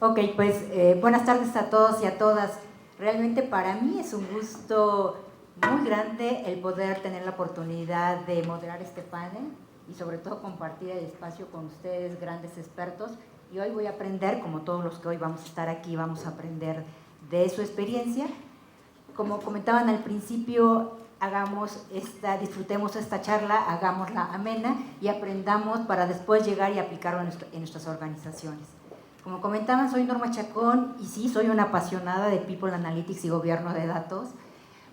Ok, pues buenas tardes a todos y a todas. Realmente para mí es un gusto muy grande el poder tener la oportunidad de moderar este panel y sobre todo compartir el espacio con ustedes, grandes expertos. Y hoy voy a aprender, como todos los que hoy vamos a estar aquí, vamos a aprender de su experiencia. Como comentaban al principio, disfrutemos esta charla, hagámosla amena y aprendamos para después llegar y aplicarlo en nuestras organizaciones. Como comentaban, soy Norma Chacón y sí, soy una apasionada de People Analytics y gobierno de datos,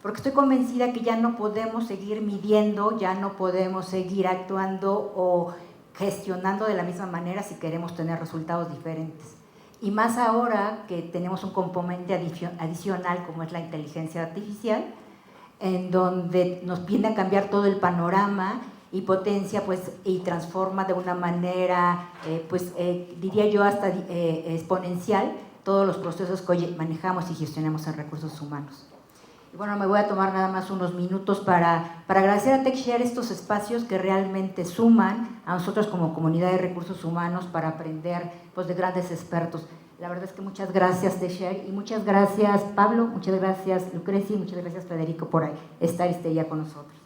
porque estoy convencida que ya no podemos seguir midiendo, ya no podemos seguir actuando o gestionando de la misma manera si queremos tener resultados diferentes. Y más ahora que tenemos un componente adicional como es la inteligencia artificial, en donde nos viene a cambiar todo el panorama y potencia pues, y transforma de una manera, diría yo, hasta exponencial todos los procesos que hoy manejamos y gestionamos en recursos humanos. Y bueno, me voy a tomar nada más unos minutos para agradecer a TechShare estos espacios que realmente suman a nosotros como comunidad de recursos humanos para aprender pues, de grandes expertos. La verdad es que muchas gracias TechShare y muchas gracias Pablo, muchas gracias Lucrecia y muchas gracias Federico por estar este día con nosotros.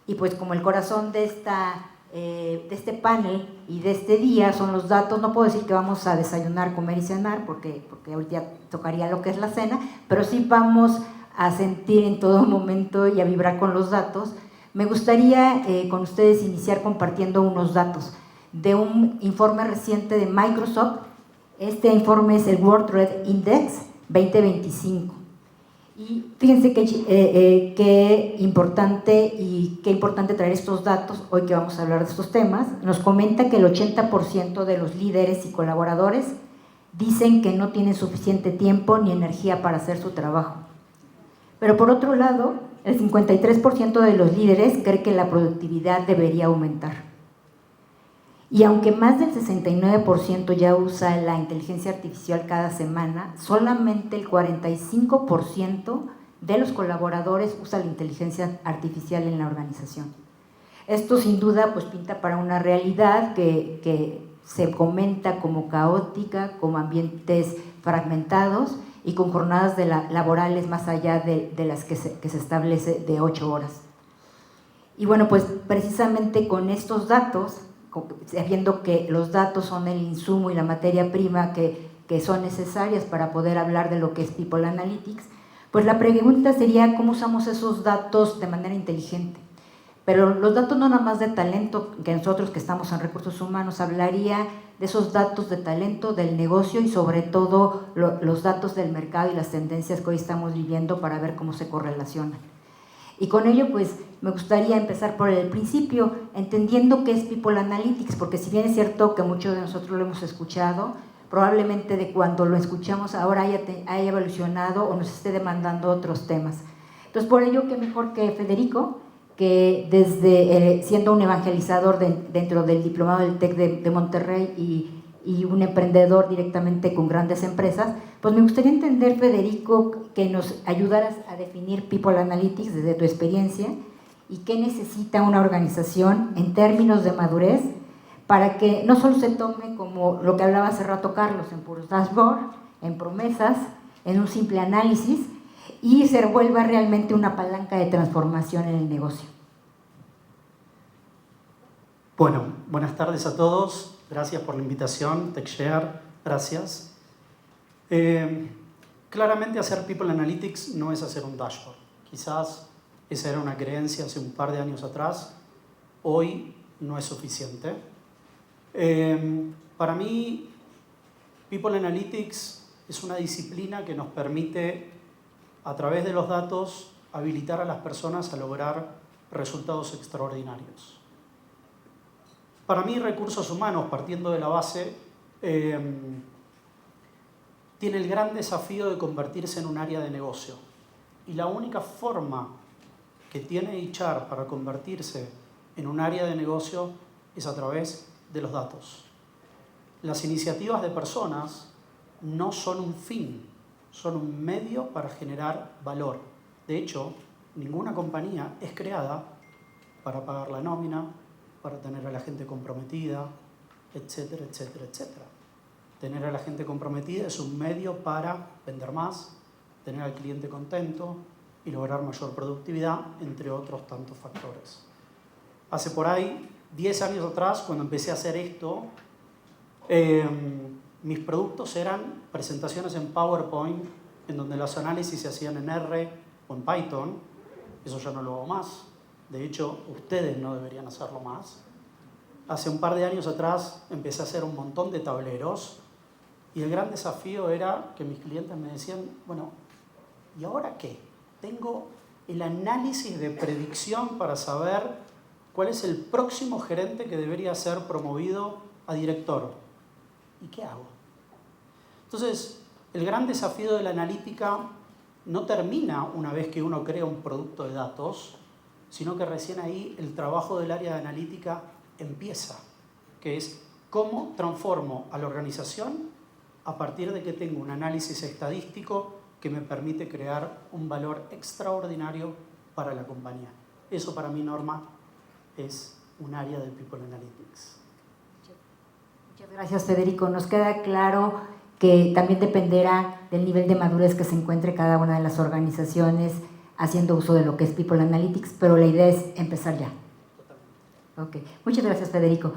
Y pues como el corazón de este panel y de este día son los datos, no puedo decir que vamos a desayunar, comer y cenar porque ahorita tocaría lo que es la cena, pero sí vamos a sentir en todo momento y a vibrar con los datos. Me gustaría con ustedes iniciar compartiendo unos datos de un informe reciente de Microsoft. Este informe es el World Trade Index 2025. Y fíjense qué importante traer estos datos hoy que vamos a hablar de estos temas. Nos comenta que el 80% de los líderes y colaboradores dicen que no tienen suficiente tiempo ni energía para hacer su trabajo. Pero por otro lado, el 53% de los líderes cree que la productividad debería aumentar. Y aunque más del 69% ya usa la inteligencia artificial cada semana, solamente el 45% de los colaboradores usa la inteligencia artificial en la organización. Esto sin duda pues, pinta para una realidad que se comenta como caótica, como ambientes fragmentados y con jornadas laborales más allá de las que se establece de 8 horas. Y bueno, pues precisamente con estos datos, sabiendo que los datos son el insumo y la materia prima que son necesarias para poder hablar de lo que es People Analytics, pues la pregunta sería cómo usamos esos datos de manera inteligente. Pero los datos no nada más de talento, que nosotros que estamos en recursos humanos, hablaría de esos datos de talento, del negocio y sobre todo los datos del mercado y las tendencias que hoy estamos viviendo para ver cómo se correlacionan. Y con ello, pues, me gustaría empezar por el principio, entendiendo qué es People Analytics, porque si bien es cierto que muchos de nosotros lo hemos escuchado, probablemente de cuando lo escuchamos ahora haya evolucionado o nos esté demandando otros temas. Entonces, por ello, qué mejor que Federico, que desde siendo un evangelizador dentro del diplomado del TEC de Monterrey y un emprendedor directamente con grandes empresas, pues me gustaría entender, Federico, que nos ayudaras a definir People Analytics desde tu experiencia y qué necesita una organización en términos de madurez para que no solo se tome como lo que hablaba hace rato Carlos, en puros dashboard, en promesas, en un simple análisis y se vuelva realmente una palanca de transformación en el negocio. Bueno, buenas tardes a todos. Gracias por la invitación, TechShare, gracias. Claramente hacer People Analytics no es hacer un dashboard. Quizás esa era una creencia hace un par de años atrás. Hoy no es suficiente. Para mí, People Analytics es una disciplina que nos permite, a través de los datos, habilitar a las personas a lograr resultados extraordinarios. Para mí, recursos humanos, partiendo de la base, tiene el gran desafío de convertirse en un área de negocio. Y la única forma que tiene HR para convertirse en un área de negocio es a través de los datos. Las iniciativas de personas no son un fin, son un medio para generar valor. De hecho, ninguna compañía es creada para pagar la nómina, para tener a la gente comprometida, etcétera, etcétera, etcétera. Tener a la gente comprometida es un medio para vender más, tener al cliente contento y lograr mayor productividad, entre otros tantos factores. Hace por ahí 10 años atrás, cuando empecé a hacer esto, mis productos eran presentaciones en PowerPoint, en donde los análisis se hacían en R o en Python. Eso ya no lo hago más. De hecho, ustedes no deberían hacerlo más. Hace un par de años atrás empecé a hacer un montón de tableros y el gran desafío era que mis clientes me decían, bueno, ¿y ahora qué? Tengo el análisis de predicción para saber cuál es el próximo gerente que debería ser promovido a director. ¿Y qué hago? Entonces, el gran desafío de la analítica no termina una vez que uno crea un producto de datos, sino que recién ahí el trabajo del área de analítica empieza, que es cómo transformo a la organización a partir de que tengo un análisis estadístico que me permite crear un valor extraordinario para la compañía. Eso para mí, Norma, es un área de People Analytics. Muchas gracias, Federico. Nos queda claro que también dependerá del nivel de madurez que se encuentre cada una de las organizaciones haciendo uso de lo que es People Analytics, pero la idea es empezar ya. Okay. Muchas gracias, Federico.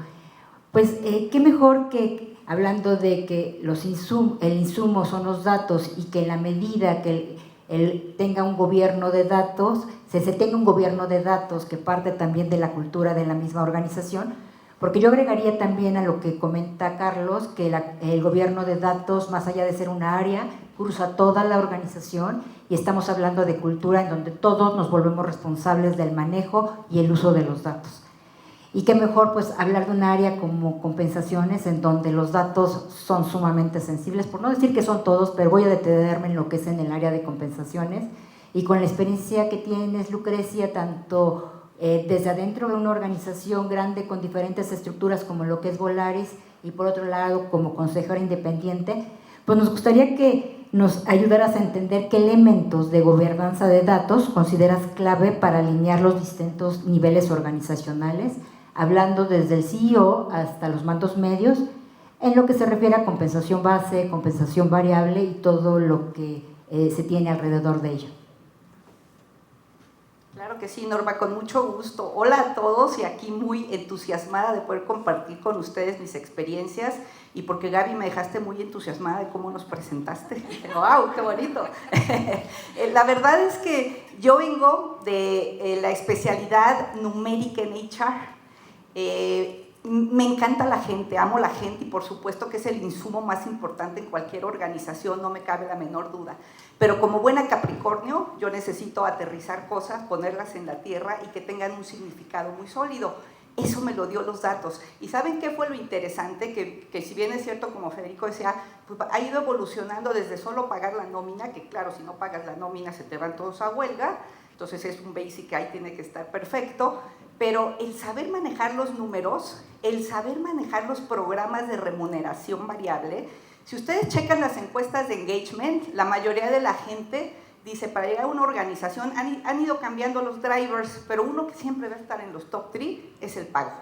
Pues, qué mejor que, hablando de que el insumo son los datos y que en la medida que él tenga un gobierno de datos, se tenga un gobierno de datos que parte también de la cultura de la misma organización, porque yo agregaría también a lo que comenta Carlos, que el gobierno de datos, más allá de ser una área, cruza toda la organización y estamos hablando de cultura en donde todos nos volvemos responsables del manejo y el uso de los datos. Y qué mejor pues hablar de un área como compensaciones en donde los datos son sumamente sensibles, por no decir que son todos, pero voy a detenerme en lo que es en el área de compensaciones y con la experiencia que tienes, Lucrecia, tanto desde adentro de una organización grande con diferentes estructuras como lo que es Volaris y por otro lado como consejera independiente, pues nos gustaría que nos ayudaras a entender qué elementos de gobernanza de datos consideras clave para alinear los distintos niveles organizacionales, hablando desde el CEO hasta los mandos medios, en lo que se refiere a compensación base, compensación variable y todo lo que se tiene alrededor de ello. Claro que sí, Norma, con mucho gusto. Hola a todos y aquí muy entusiasmada de poder compartir con ustedes mis experiencias y porque Gaby me dejaste muy entusiasmada de cómo nos presentaste. ¡Wow, qué bonito! La verdad es que yo vengo de la especialidad numérica en HR. Me encanta la gente, amo la gente y por supuesto que es el insumo más importante en cualquier organización, no me cabe la menor duda. Pero como buena Capricornio, yo necesito aterrizar cosas, ponerlas en la tierra y que tengan un significado muy sólido. Eso me lo dio los datos. ¿Y saben qué fue lo interesante? Que si bien es cierto, como Federico decía, pues ha ido evolucionando desde solo pagar la nómina, que claro, si no pagas la nómina se te van todos a huelga, entonces es un basic que ahí tiene que estar perfecto, pero el saber manejar los números, el saber manejar los programas de remuneración variable, si ustedes checan las encuestas de engagement, la mayoría de la gente dice, para llegar a una organización han ido cambiando los drivers, pero uno que siempre va a estar en los top 3 es el pago.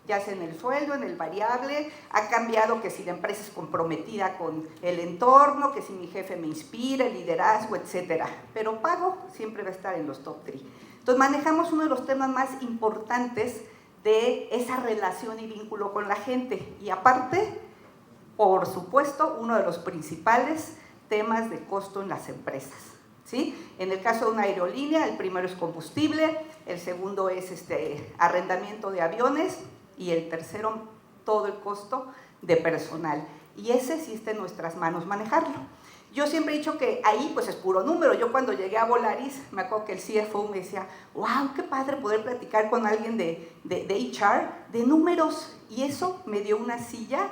Ya sea en el sueldo, en el variable, ha cambiado que si la empresa es comprometida con el entorno, que si mi jefe me inspira, el liderazgo, etcétera. Pero pago siempre va a estar en los top 3. Entonces manejamos uno de los temas más importantes de esa relación y vínculo con la gente. Y aparte, por supuesto, uno de los principales temas de costo en las empresas. ¿Sí? En el caso de una aerolínea, el primero es combustible, el segundo es arrendamiento de aviones y el tercero, todo el costo de personal. Y ese sí está en nuestras manos manejarlo. Yo siempre he dicho que ahí pues es puro número. Yo cuando llegué a Volaris, me acuerdo que el CFO me decía, wow, qué padre poder platicar con alguien de HR, de números. Y eso me dio una silla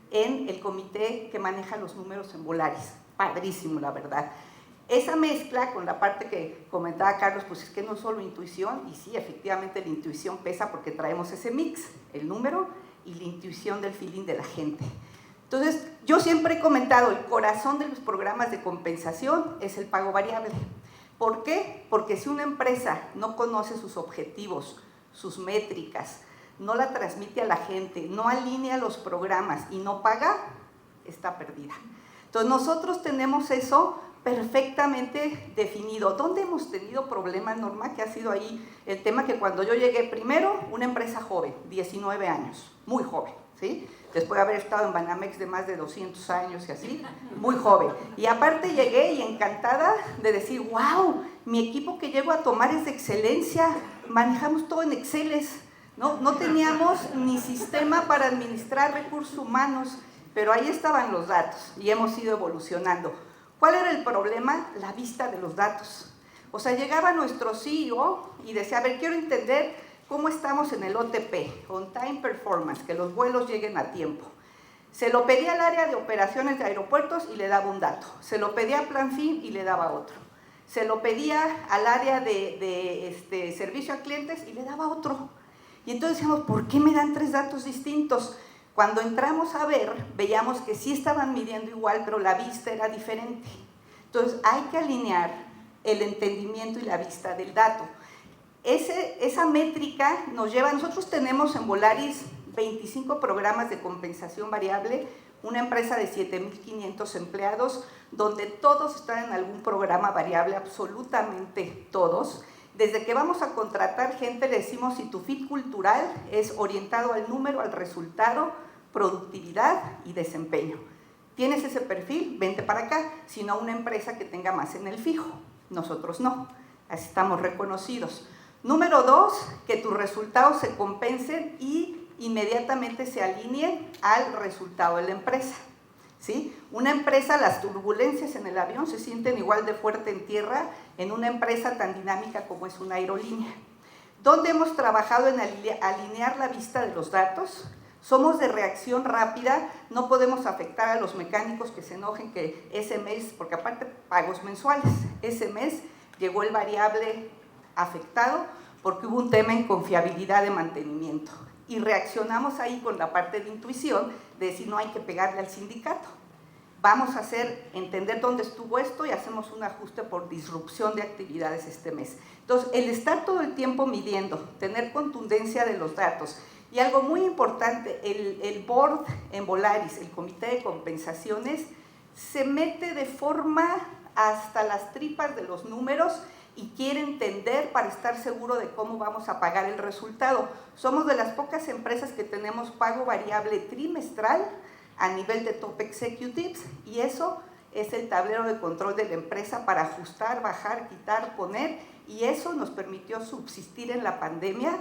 en el comité que maneja los números en Volaris. Padrísimo, la verdad. Esa mezcla con la parte que comentaba Carlos, pues es que no solo intuición, y sí, efectivamente la intuición pesa porque traemos ese mix, el número y la intuición del feeling de la gente. Entonces, yo siempre he comentado, el corazón de los programas de compensación es el pago variable. ¿Por qué? Porque si una empresa no conoce sus objetivos, sus métricas, no la transmite a la gente, no alinea los programas y no paga, está perdida. Entonces nosotros tenemos eso perfectamente definido. ¿Dónde hemos tenido problemas, Norma? Que ha sido ahí el tema que cuando yo llegué, primero, una empresa joven, 19 años, muy joven, ¿sí? Después de haber estado en Banamex de más de 200 años y así, muy joven. Y aparte llegué y encantada de decir, wow, mi equipo que llego a tomar es de excelencia, manejamos todo en Exceles, ¿no? No teníamos ni sistema para administrar recursos humanos, pero ahí estaban los datos y hemos ido evolucionando. ¿Cuál era el problema? La vista de los datos. O sea, llegaba nuestro CEO y decía, a ver, quiero entender cómo estamos en el OTP, On Time Performance, que los vuelos lleguen a tiempo. Se lo pedía al área de operaciones de aeropuertos y le daba un dato. Se lo pedía a Plan Fin y le daba otro. Se lo pedía al área de servicio a clientes y le daba otro. Y entonces decíamos, ¿por qué me dan 3 datos distintos? Cuando entramos a ver, veíamos que sí estaban midiendo igual, pero la vista era diferente. Entonces, hay que alinear el entendimiento y la vista del dato. Esa métrica nos lleva, nosotros tenemos en Volaris 25 programas de compensación variable, una empresa de 7,500 empleados, donde todos están en algún programa variable, absolutamente todos. Desde que vamos a contratar gente le decimos si tu fit cultural es orientado al número, al resultado, productividad y desempeño. ¿Tienes ese perfil? Vente para acá, sino una empresa que tenga más en el fijo. Nosotros no, así estamos reconocidos. Número 2, que tus resultados se compensen y inmediatamente se alineen al resultado de la empresa. ¿Sí? Una empresa, las turbulencias en el avión se sienten igual de fuerte en tierra en una empresa tan dinámica como es una aerolínea. ¿Dónde hemos trabajado en alinear la vista de los datos? Somos de reacción rápida, no podemos afectar a los mecánicos que se enojen que ese mes, porque aparte pagos mensuales, ese mes llegó el variable afectado porque hubo un tema en confiabilidad de mantenimiento. Y reaccionamos ahí con la parte de intuición de decir no hay que pegarle al sindicato. Vamos a entender dónde estuvo esto y hacemos un ajuste por disrupción de actividades este mes. Entonces, el estar todo el tiempo midiendo, tener contundencia de los datos y algo muy importante, el board en Volaris, el comité de compensaciones, se mete de forma hasta las tripas de los números y quiere entender para estar seguro de cómo vamos a pagar el resultado. Somos de las pocas empresas que tenemos pago variable trimestral a nivel de top executives y eso es el tablero de control de la empresa para ajustar, bajar, quitar, poner y eso nos permitió subsistir en la pandemia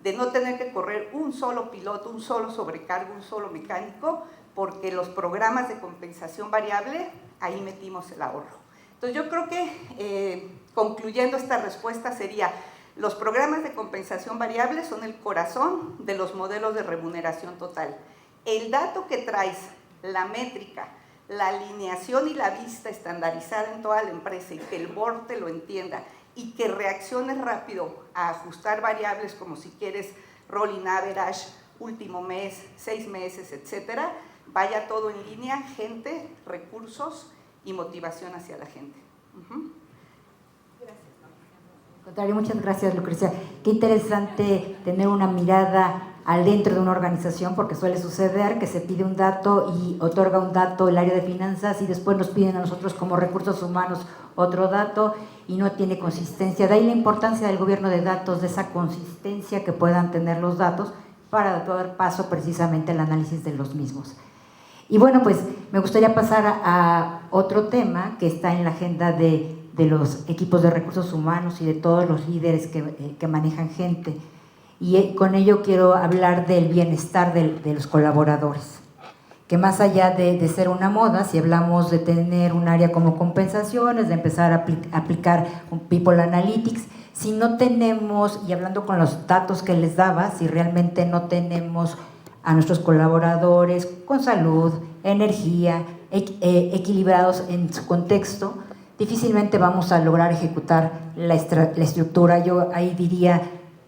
de no tener que correr un solo piloto, un solo sobrecargo, un solo mecánico porque los programas de compensación variable, ahí metimos el ahorro. Entonces yo creo que concluyendo esta respuesta sería, los programas de compensación variable son el corazón de los modelos de remuneración total. El dato que traes, la métrica, la alineación y la vista estandarizada en toda la empresa y que el board te lo entienda y que reacciones rápido a ajustar variables como si quieres rolling average, último mes, 6 meses, etcétera, vaya todo en línea, gente, recursos y motivación hacia la gente. Contrario, muchas gracias, Lucrecia. Qué interesante tener una mirada al dentro de una organización, porque suele suceder que se pide un dato y otorga un dato el área de finanzas y después nos piden a nosotros como recursos humanos otro dato y no tiene consistencia. De ahí la importancia del gobierno de datos, de esa consistencia que puedan tener los datos para dar paso precisamente al análisis de los mismos. Y bueno, pues me gustaría pasar a otro tema que está en la agenda de los equipos de recursos humanos y de todos los líderes que manejan gente. Y con ello quiero hablar del bienestar de los colaboradores, que más allá de ser una moda, si hablamos de tener un área como compensaciones, de empezar a aplicar un People Analytics, si no tenemos, y hablando con los datos que les daba, si realmente no tenemos a nuestros colaboradores con salud, energía, equilibrados en su contexto, difícilmente vamos a lograr ejecutar la estructura. Yo ahí diría,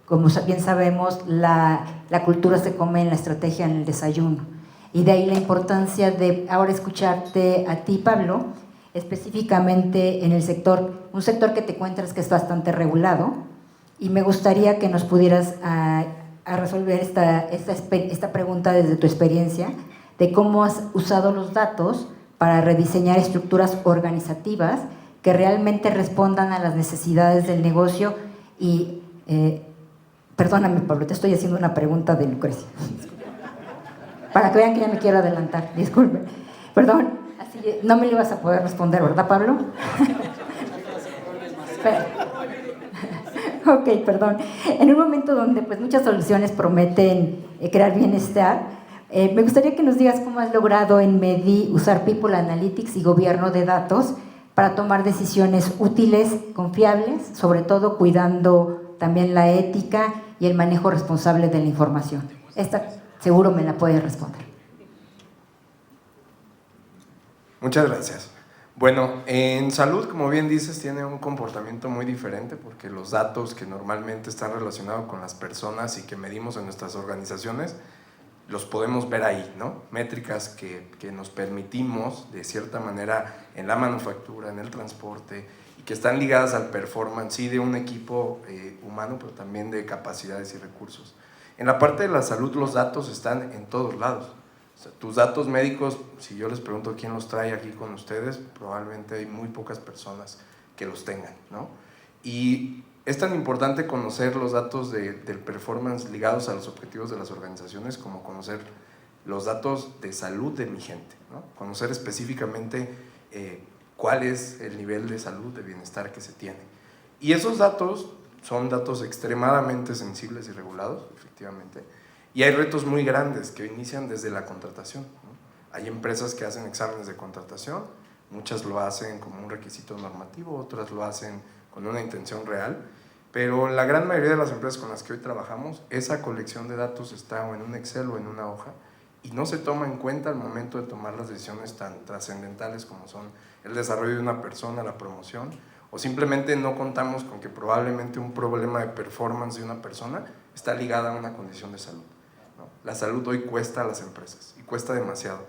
como bien sabemos, la cultura se come en la estrategia, en el desayuno. Y de ahí la importancia de ahora escucharte a ti, Pablo, específicamente en el sector, un sector que te encuentras que es bastante regulado, y me gustaría que nos pudieras a resolver esta pregunta desde tu experiencia de cómo has usado los datos para rediseñar estructuras organizativas que realmente respondan a las necesidades del negocio y, perdóname Pablo, te estoy haciendo una pregunta de Lucrecia, para que vean que ya me quiero adelantar, disculpen, perdón, así, no me lo ibas a poder responder, ¿verdad Pablo? Ok, perdón. En un momento donde pues, muchas soluciones prometen crear bienestar, me gustaría que nos digas cómo has logrado en Medi usar People Analytics y gobierno de datos para tomar decisiones útiles, confiables, sobre todo cuidando también la ética y el manejo responsable de la información. Esta seguro me la puedes responder. Muchas gracias. Bueno, en salud, como bien dices, tiene un comportamiento muy diferente porque los datos que normalmente están relacionados con las personas y que medimos en nuestras organizaciones, los podemos ver ahí, ¿no? Métricas que nos permitimos, de cierta manera, en la manufactura, en el transporte, y que están ligadas al performance, sí, de un equipo humano, pero también de capacidades y recursos. En la parte de la salud, los datos están en todos lados. O sea, tus datos médicos, si yo les pregunto quién los trae aquí con ustedes, probablemente hay muy pocas personas que los tengan, ¿no? Y es tan importante conocer los datos del performance ligados a los objetivos de las organizaciones como conocer los datos de salud de mi gente, ¿no? Conocer específicamente cuál es el nivel de salud, de bienestar que se tiene. Y esos datos son datos extremadamente sensibles y regulados, efectivamente. Y hay retos muy grandes que inician desde la contratación, ¿no? Hay empresas que hacen exámenes de contratación, muchas lo hacen como un requisito normativo, otras lo hacen con una intención real, pero la gran mayoría de las empresas con las que hoy trabajamos, esa colección de datos está o en un Excel o en una hoja y no se toma en cuenta al momento de tomar las decisiones tan trascendentales como son el desarrollo de una persona, la promoción, o simplemente no contamos con que probablemente un problema de performance de una persona está ligada a una condición de salud. La salud hoy cuesta a las empresas y cuesta demasiado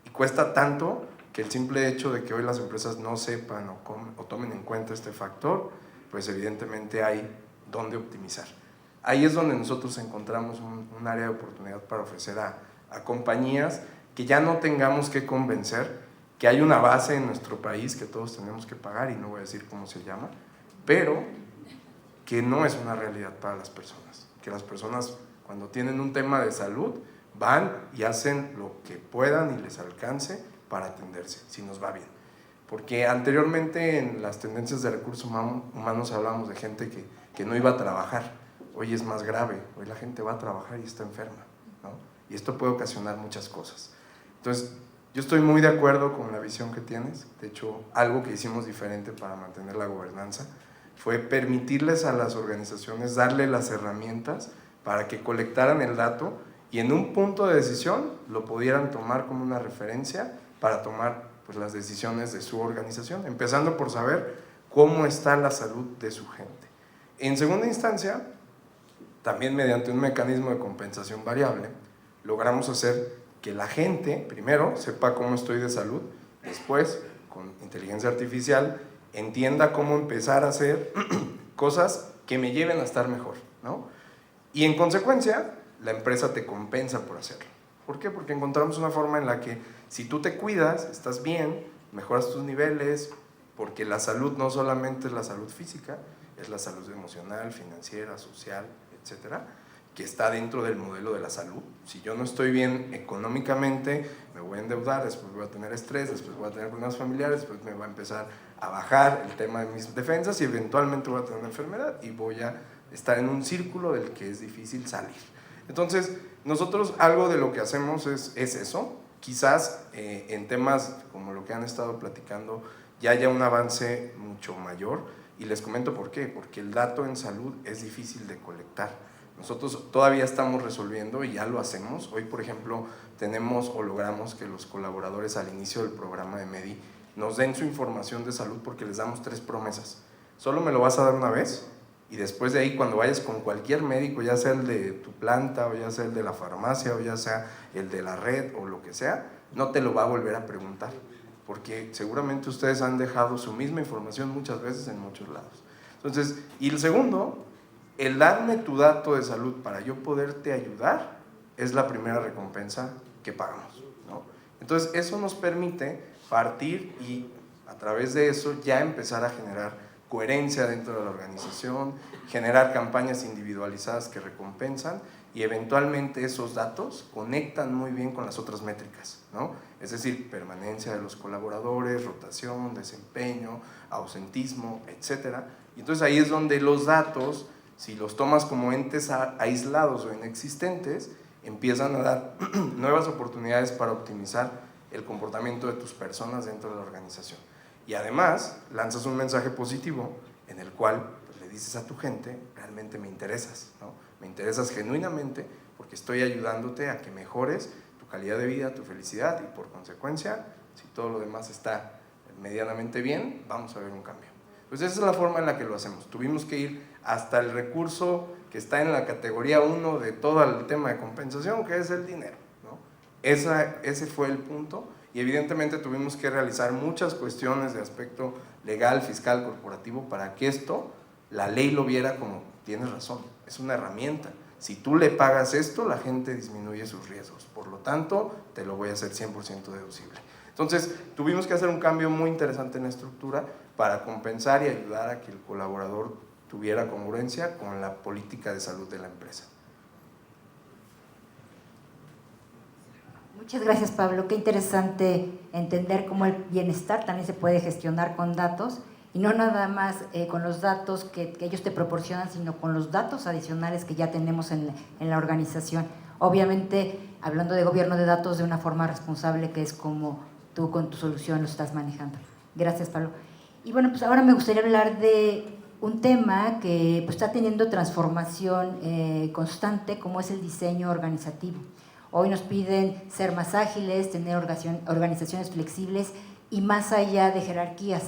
y cuesta tanto que el simple hecho de que hoy las empresas no sepan o tomen en cuenta este factor, pues evidentemente hay donde optimizar. Ahí es donde nosotros encontramos un área de oportunidad para ofrecer a compañías que ya no tengamos que convencer que hay una base en nuestro país que todos tenemos que pagar, y no voy a decir cómo se llama, pero que no es una realidad para las personas, que las personas cuando tienen un tema de salud, van y hacen lo que puedan y les alcance para atenderse, si nos va bien. Porque anteriormente en las tendencias de recursos humanos hablábamos de gente que no iba a trabajar. Hoy es más grave, hoy la gente va a trabajar y está enferma, ¿no? Y esto puede ocasionar muchas cosas. Entonces, yo estoy muy de acuerdo con la visión que tienes. De hecho, algo que hicimos diferente para mantener la gobernanza fue permitirles a las organizaciones darle las herramientas para que colectaran el dato y en un punto de decisión lo pudieran tomar como una referencia para tomar pues, las decisiones de su organización, empezando por saber cómo está la salud de su gente. En segunda instancia, también mediante un mecanismo de compensación variable, logramos hacer que la gente, primero, sepa cómo estoy de salud, después, con inteligencia artificial, entienda cómo empezar a hacer cosas que me lleven a estar mejor, ¿no? Y en consecuencia, la empresa te compensa por hacerlo. ¿Por qué? Porque encontramos una forma en la que si tú te cuidas, estás bien, mejoras tus niveles, porque la salud no solamente es la salud física, es la salud emocional, financiera, social, etcétera, que está dentro del modelo de la salud. Si yo no estoy bien económicamente, me voy a endeudar, después voy a tener estrés, después voy a tener problemas familiares, después me va a empezar a bajar el tema de mis defensas y eventualmente voy a tener una enfermedad y voy a estar en un círculo del que es difícil salir. Entonces, nosotros algo de lo que hacemos es eso. Quizás en temas como lo que han estado platicando ya haya un avance mucho mayor, y les comento por qué. Porque el dato en salud es difícil de colectar. Nosotros todavía estamos resolviendo y ya lo hacemos. Hoy, por ejemplo, tenemos o logramos que los colaboradores al inicio del programa de Medi nos den su información de salud porque les damos 3 promesas. Solo me lo vas a dar una vez, y después de ahí, cuando vayas con cualquier médico, ya sea el de tu planta, o ya sea el de la farmacia, o ya sea el de la red, o lo que sea, no te lo va a volver a preguntar, porque seguramente ustedes han dejado su misma información muchas veces en muchos lados. Entonces, y el segundo, el darme tu dato de salud para yo poderte ayudar, es la primera recompensa que pagamos, ¿no? Entonces eso nos permite partir y a través de eso ya empezar a generar coherencia dentro de la organización, generar campañas individualizadas que recompensan y eventualmente esos datos conectan muy bien con las otras métricas, ¿no? Es decir, permanencia de los colaboradores, rotación, desempeño, ausentismo, etc. Y entonces ahí es donde los datos, si los tomas como entes aislados o inexistentes, empiezan a dar nuevas oportunidades para optimizar el comportamiento de tus personas dentro de la organización. Y además, lanzas un mensaje positivo en el cual pues, le dices a tu gente, realmente me interesas, ¿no? Me interesas genuinamente porque estoy ayudándote a que mejores tu calidad de vida, tu felicidad y por consecuencia, si todo lo demás está medianamente bien, vamos a ver un cambio. Pues esa es la forma en la que lo hacemos. Tuvimos que ir hasta el recurso que está en la categoría 1 de todo el tema de compensación, que es el dinero, ¿no? Ese fue el punto. Y evidentemente tuvimos que realizar muchas cuestiones de aspecto legal, fiscal, corporativo, para que esto, la ley lo viera como, tienes razón, es una herramienta. Si tú le pagas esto, la gente disminuye sus riesgos. Por lo tanto, te lo voy a hacer 100% deducible. Entonces, tuvimos que hacer un cambio muy interesante en la estructura para compensar y ayudar a que el colaborador tuviera congruencia con la política de salud de la empresa. Muchas gracias, Pablo. Qué interesante entender cómo el bienestar también se puede gestionar con datos y no nada más con los datos que ellos te proporcionan, sino con los datos adicionales que ya tenemos en la organización. Obviamente, hablando de gobierno de datos de una forma responsable, que es como tú con tu solución lo estás manejando. Gracias, Pablo. Y bueno, pues ahora me gustaría hablar de un tema que pues, está teniendo transformación constante, como es el diseño organizativo. Hoy nos piden ser más ágiles, tener organizaciones flexibles y más allá de jerarquías.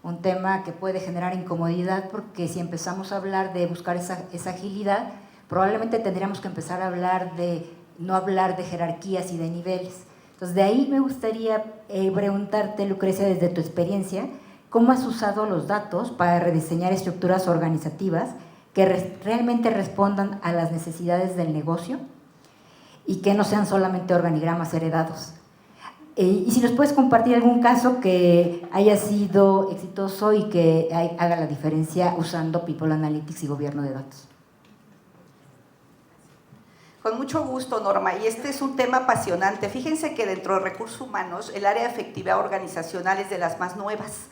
Un tema que puede generar incomodidad porque si empezamos a hablar de buscar esa agilidad, probablemente tendríamos que empezar a hablar no hablar de jerarquías y de niveles. Entonces, de ahí me gustaría preguntarte, Lucrecia, desde tu experiencia, ¿cómo has usado los datos para rediseñar estructuras organizativas que realmente respondan a las necesidades del negocio y que no sean solamente organigramas heredados? Y si nos puedes compartir algún caso que haya sido exitoso y que haga la diferencia usando People Analytics y gobierno de datos. Con mucho gusto, Norma, y este es un tema apasionante. Fíjense que dentro de recursos humanos el área de efectividad organizacional es de las más nuevas.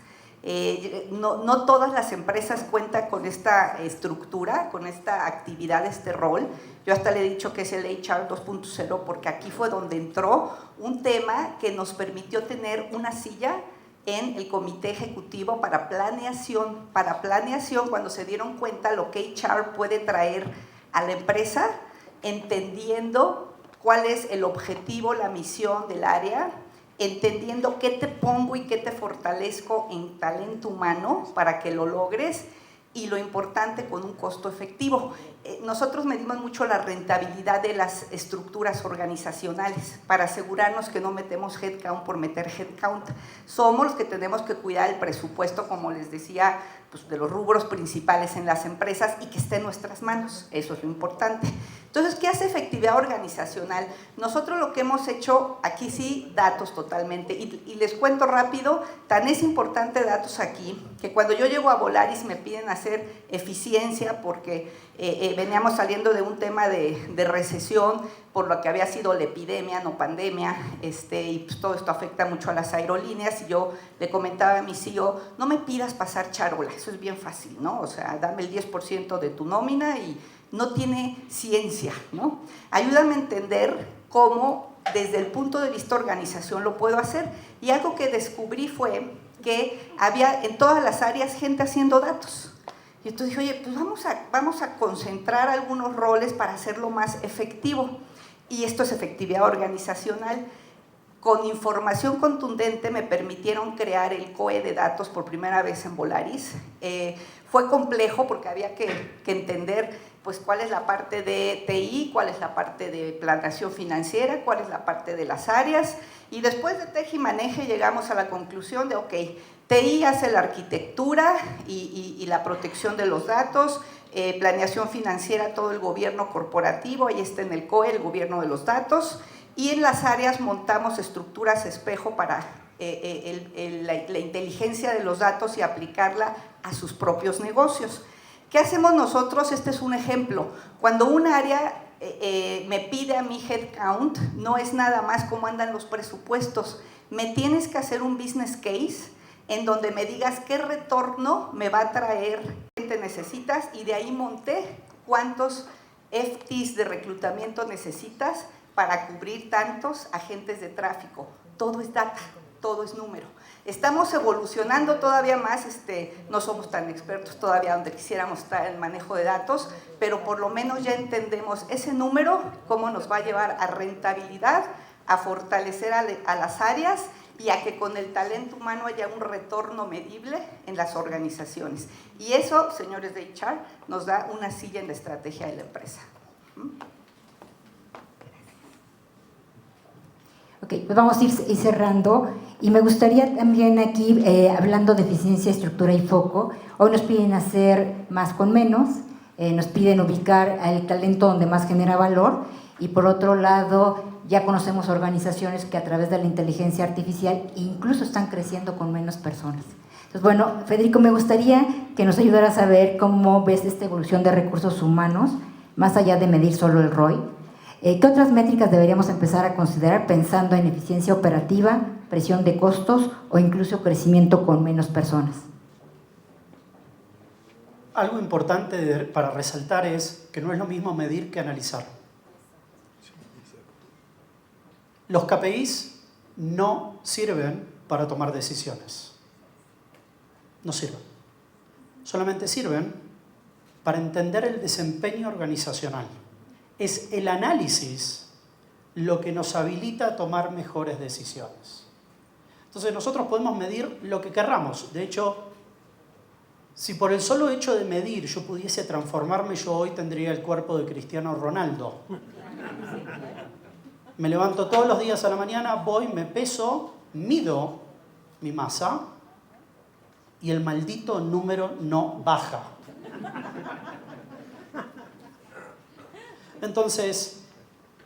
No todas las empresas cuentan con esta estructura, con esta actividad, este rol. Yo hasta le he dicho que es el HR 2.0 porque aquí fue donde entró un tema que nos permitió tener una silla en el comité ejecutivo para planeación. Para planeación, cuando se dieron cuenta lo que HR puede traer a la empresa, entendiendo cuál es el objetivo, la misión del área, entendiendo qué te pongo y qué te fortalezco en talento humano para que lo logres y lo importante con un costo efectivo. Nosotros medimos mucho la rentabilidad de las estructuras organizacionales para asegurarnos que no metemos headcount por meter headcount. Somos los que tenemos que cuidar el presupuesto, como les decía, pues, de los rubros principales en las empresas y que esté en nuestras manos. Eso es lo importante. Entonces, ¿qué hace efectividad organizacional? Nosotros lo que hemos hecho, aquí sí, datos totalmente. Y les cuento rápido, tan es importante datos aquí, que cuando yo llego a Volaris me piden hacer eficiencia porque veníamos saliendo de un tema de recesión, por lo que había sido la epidemia, no pandemia, y pues todo esto afecta mucho a las aerolíneas, y yo le comentaba a mi CEO, no me pidas pasar charola, eso es bien fácil, ¿no? O sea, dame el 10% de tu nómina y no tiene ciencia, ¿no? Ayúdame a entender cómo desde el punto de vista organización lo puedo hacer. Y algo que descubrí fue que había en todas las áreas gente haciendo datos. Y entonces dije, oye, pues vamos a concentrar algunos roles para hacerlo más efectivo. Y esto es efectividad organizacional. Con información contundente me permitieron crear el COE de datos por primera vez en Volaris. Fue complejo porque había que entender pues cuál es la parte de TI, cuál es la parte de planeación financiera, cuál es la parte de las áreas, y después de teje y maneje llegamos a la conclusión de, ok, TI hace la arquitectura y la protección de los datos, planeación financiera, todo el gobierno corporativo, ahí está en el COE, el gobierno de los datos, y en las áreas montamos estructuras espejo para la inteligencia de los datos y aplicarla a sus propios negocios. ¿Qué hacemos nosotros? Este es un ejemplo. Cuando un área me pide a mi headcount, no es nada más cómo andan los presupuestos. Me tienes que hacer un business case en donde me digas qué retorno me va a traer, qué te necesitas, y de ahí monté cuántos FTs de reclutamiento necesitas para cubrir tantos agentes de tráfico. Todo es data, todo es número. Estamos evolucionando todavía más, no somos tan expertos todavía donde quisiéramos estar en el manejo de datos, pero por lo menos ya entendemos ese número, cómo nos va a llevar a rentabilidad, a fortalecer a las áreas y a que con el talento humano haya un retorno medible en las organizaciones. Y eso, señores de HR, nos da una silla en la estrategia de la empresa. Ok, pues vamos a ir cerrando, y me gustaría también aquí, hablando de eficiencia, estructura y foco, hoy nos piden hacer más con menos, nos piden ubicar el talento donde más genera valor, y por otro lado, ya conocemos organizaciones que a través de la inteligencia artificial incluso están creciendo con menos personas. Entonces, bueno, Federico, me gustaría que nos ayudaras a ver cómo ves esta evolución de recursos humanos, más allá de medir solo el ROI. ¿Qué otras métricas deberíamos empezar a considerar pensando en eficiencia operativa, presión de costos o incluso crecimiento con menos personas? Algo importante para resaltar es que no es lo mismo medir que analizar. Los KPIs no sirven para tomar decisiones. No sirven. Solamente sirven para entender el desempeño organizacional. Es el análisis lo que nos habilita a tomar mejores decisiones. Entonces nosotros podemos medir lo que querramos. De hecho, si por el solo hecho de medir yo pudiese transformarme, yo hoy tendría el cuerpo de Cristiano Ronaldo. Me levanto todos los días a la mañana, voy, me peso, mido mi masa y el maldito número no baja. Entonces,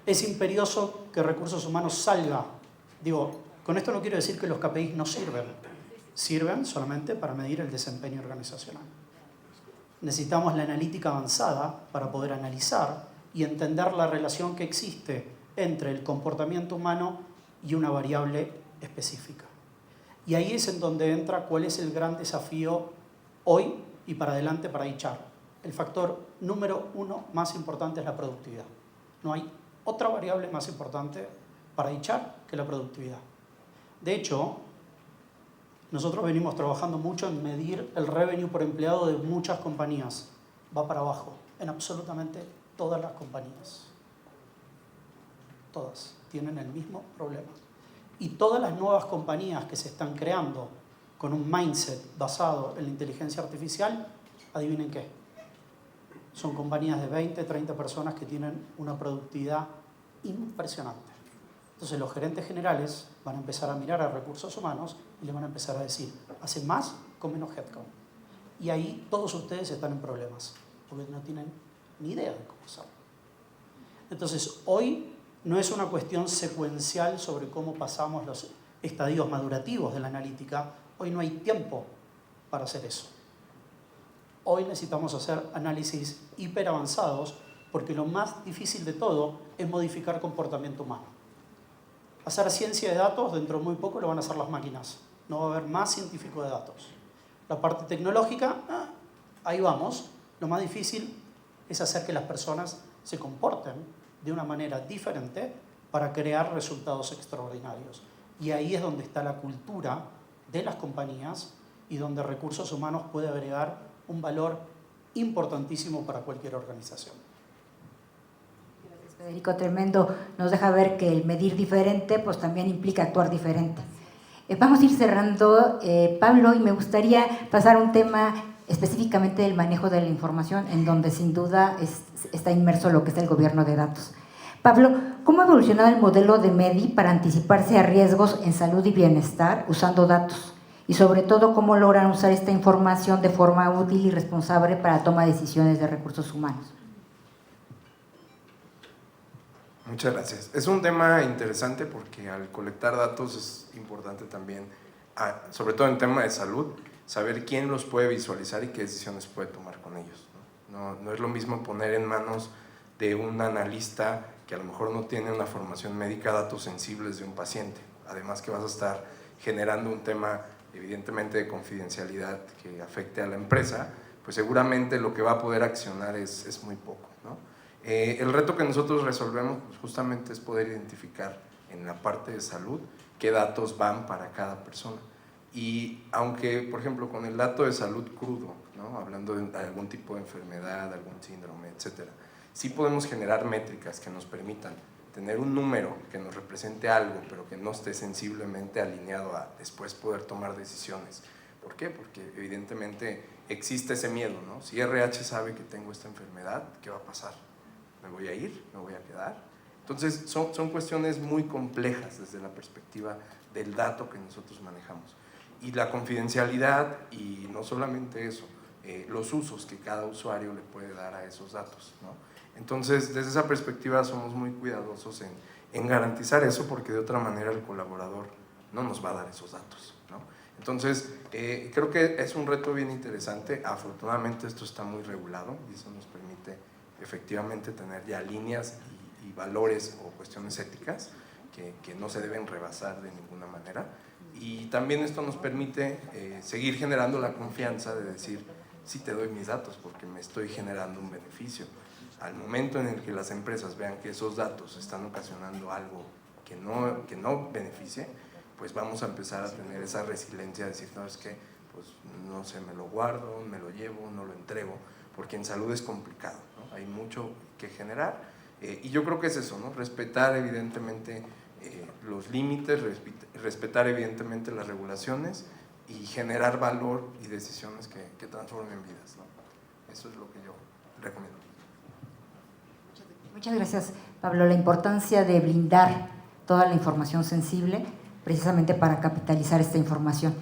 es imperioso que recursos humanos salga. Digo, con esto no quiero decir que los KPIs no sirven. Sirven solamente para medir el desempeño organizacional. Necesitamos la analítica avanzada para poder analizar y entender la relación que existe entre el comportamiento humano y una variable específica. Y ahí es en donde entra cuál es el gran desafío hoy y para adelante para HR. El factor número 1 más importante es la productividad. No hay otra variable más importante para HR que la productividad. De hecho, nosotros venimos trabajando mucho en medir el revenue por empleado de muchas compañías. Va para abajo, en absolutamente todas las compañías. Todas tienen el mismo problema. Y todas las nuevas compañías que se están creando con un mindset basado en la inteligencia artificial, adivinen qué. Son compañías de 20, 30 personas que tienen una productividad impresionante. Entonces los gerentes generales van a empezar a mirar a recursos humanos y le van a empezar a decir, hace más con menos headcount. Y ahí todos ustedes están en problemas, porque no tienen ni idea de cómo hacerlo. Entonces hoy no es una cuestión secuencial sobre cómo pasamos los estadios madurativos de la analítica. Hoy no hay tiempo para hacer eso. Hoy necesitamos hacer análisis hiperavanzados porque lo más difícil de todo es modificar comportamiento humano. Hacer ciencia de datos, dentro de muy poco lo van a hacer las máquinas. No va a haber más científico de datos. La parte tecnológica, ahí vamos. Lo más difícil es hacer que las personas se comporten de una manera diferente para crear resultados extraordinarios. Y ahí es donde está la cultura de las compañías y donde recursos humanos puede agregar un valor importantísimo para cualquier organización. Gracias, Federico, tremendo. Nos deja ver que el medir diferente pues también implica actuar diferente. Vamos a ir cerrando, Pablo, y me gustaría pasar a un tema específicamente del manejo de la información, en donde sin duda está inmerso lo que es el gobierno de datos. Pablo, ¿cómo ha evolucionado el modelo de MEDI para anticiparse a riesgos en salud y bienestar usando datos? Y sobre todo, ¿cómo logran usar esta información de forma útil y responsable para la toma de decisiones de recursos humanos? Muchas gracias. Es un tema interesante porque al colectar datos es importante también, sobre todo en tema de salud, saber quién los puede visualizar y qué decisiones puede tomar con ellos, ¿no? No es lo mismo poner en manos de un analista que a lo mejor no tiene una formación médica datos sensibles de un paciente. Además que vas a estar generando un tema evidentemente de confidencialidad que afecte a la empresa, pues seguramente lo que va a poder accionar es muy poco, ¿no? El reto que nosotros resolvemos pues justamente es poder identificar en la parte de salud qué datos van para cada persona. Y aunque, por ejemplo, con el dato de salud crudo, ¿no? Hablando de algún tipo de enfermedad, algún síndrome, etcétera, sí podemos generar métricas que nos permitan tener un número que nos represente algo, pero que no esté sensiblemente alineado a después poder tomar decisiones. ¿Por qué? Porque evidentemente existe ese miedo, ¿no? Si RH sabe que tengo esta enfermedad, ¿qué va a pasar? ¿Me voy a ir? ¿Me voy a quedar? Entonces son cuestiones muy complejas desde la perspectiva del dato que nosotros manejamos. Y la confidencialidad, y no solamente eso, los usos que cada usuario le puede dar a esos datos, ¿no? Entonces, desde esa perspectiva somos muy cuidadosos en garantizar eso, porque de otra manera el colaborador no nos va a dar esos datos, ¿no? Entonces, creo que es un reto bien interesante. Afortunadamente esto está muy regulado y eso nos permite efectivamente tener ya líneas y valores o cuestiones éticas que no se deben rebasar de ninguna manera. Y también esto nos permite seguir generando la confianza de decir, sí te doy mis datos porque me estoy generando un beneficio. Al momento en el que las empresas vean que esos datos están ocasionando algo que no beneficie, pues vamos a empezar a tener esa resiliencia de decir, no, es que pues, no sé, me lo guardo, me lo llevo, no lo entrego, porque en salud es complicado, ¿no? Hay mucho que generar y yo creo que es eso, ¿no? Respetar evidentemente los límites, respetar evidentemente las regulaciones y generar valor y decisiones que transformen vidas, ¿no? Eso es lo que yo recomiendo. Muchas gracias, Pablo. La importancia de blindar toda la información sensible precisamente para capitalizar esta información.